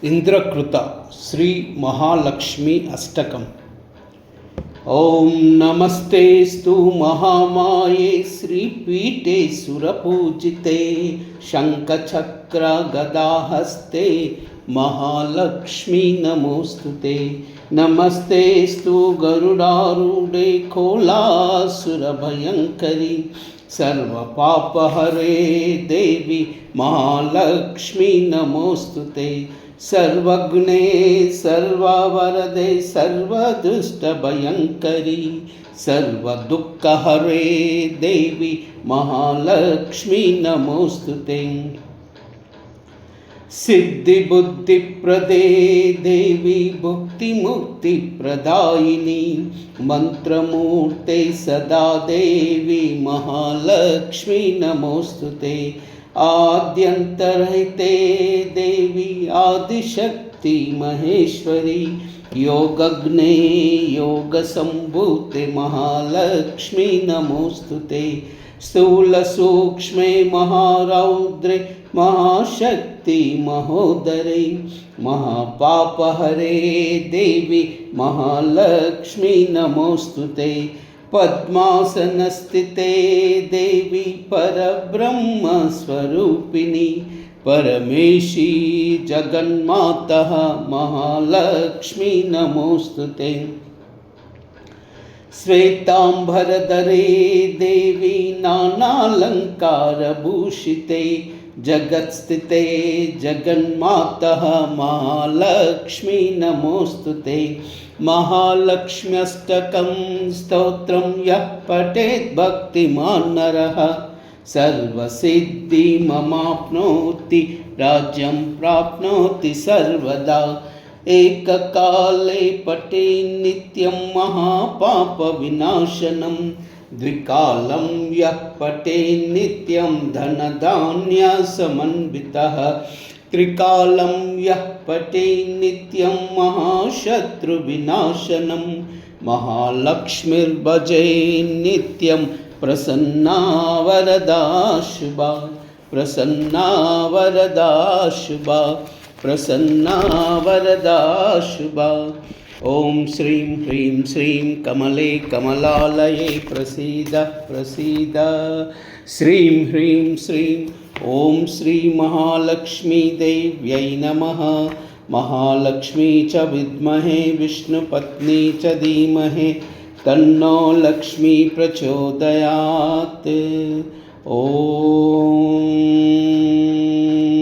ఇంద్రకృత శ్రీ మహాలక్ష్మి అష్టకం. ఓం నమస్తేస్తు మహామాయే శ్రీపీఠే సురపూజితే శంఖచక్ర గదాహస్తే మహాలక్ష్మి నమోస్తుతే. నమస్తేస్తు గరుడారూఢే కోలాసురభయంకరి సర్వపాపహరే దేవి మహాలక్ష్మి నమోస్తుతే. सर्वज्ञे सर्ववरदे सर्वदुष्टभयंकरी सर्वदुःखहरे देवी महालक्ष्मी नमोस्तुते. सिद्धिबुद्धिप्रदे देवी भुक्तिमुक्तिप्रदायिनी मंत्रमूर्ते सदा देवी महालक्ष्मी नमोस्तुते. आद्यंतरहिते देवी आदिशक्ति महेश्वरी योगज्ञे योग संभूते महालक्ष्मी नमोस्तुते. स्थूल सूक्ष्मे महारौद्रे महाशक्ति महोदरे महापापहरे देवी महालक्ष्मी नमोस्तुते. पद्मासनस्थिते देवी परब्रह्म स्वरूपिणी परमेशी जगन्मातः महालक्ष्मी नमोस्तुते. श्वेतांबरधरे देवी नानालंकारभूषिते जगत्स्थिते जगन्मातः महालक्ष्मी नमोस्तुते. महालक्ष्म्यष्टकं स्तोत्रं यः पठेत् भक्तिमान् नरः सर्वसिद्धिममाप्नोति राज्यं प्राप्नोति सर्वदा. एककाले पठे नित्यं महापापविनाशनं द्विकालं यः पठे नित्यं धनधान्यसमन्वितः त्रिकालं यः पठे नित्यं महाशत्रुविनाशनं महालक्ष्मीर्भजे नित्यं प्रसन्ना वरदा शुभा प्रसन्ना वरदा शुभा प्रसन्ना वरदा शुभा. ओम श्रीं ह्रीं श्रीं कमले कमलालये प्रसीद प्रसीद. श्रीं ह्रीं श्रीं ओम श्री महालक्ष्मी देव्यै नमः. महालक्ष्मी च विद्महे विष्णुपत्नी च धीमहि तन्नो लक्ष्मी प्रचोदयात्. 「おーん」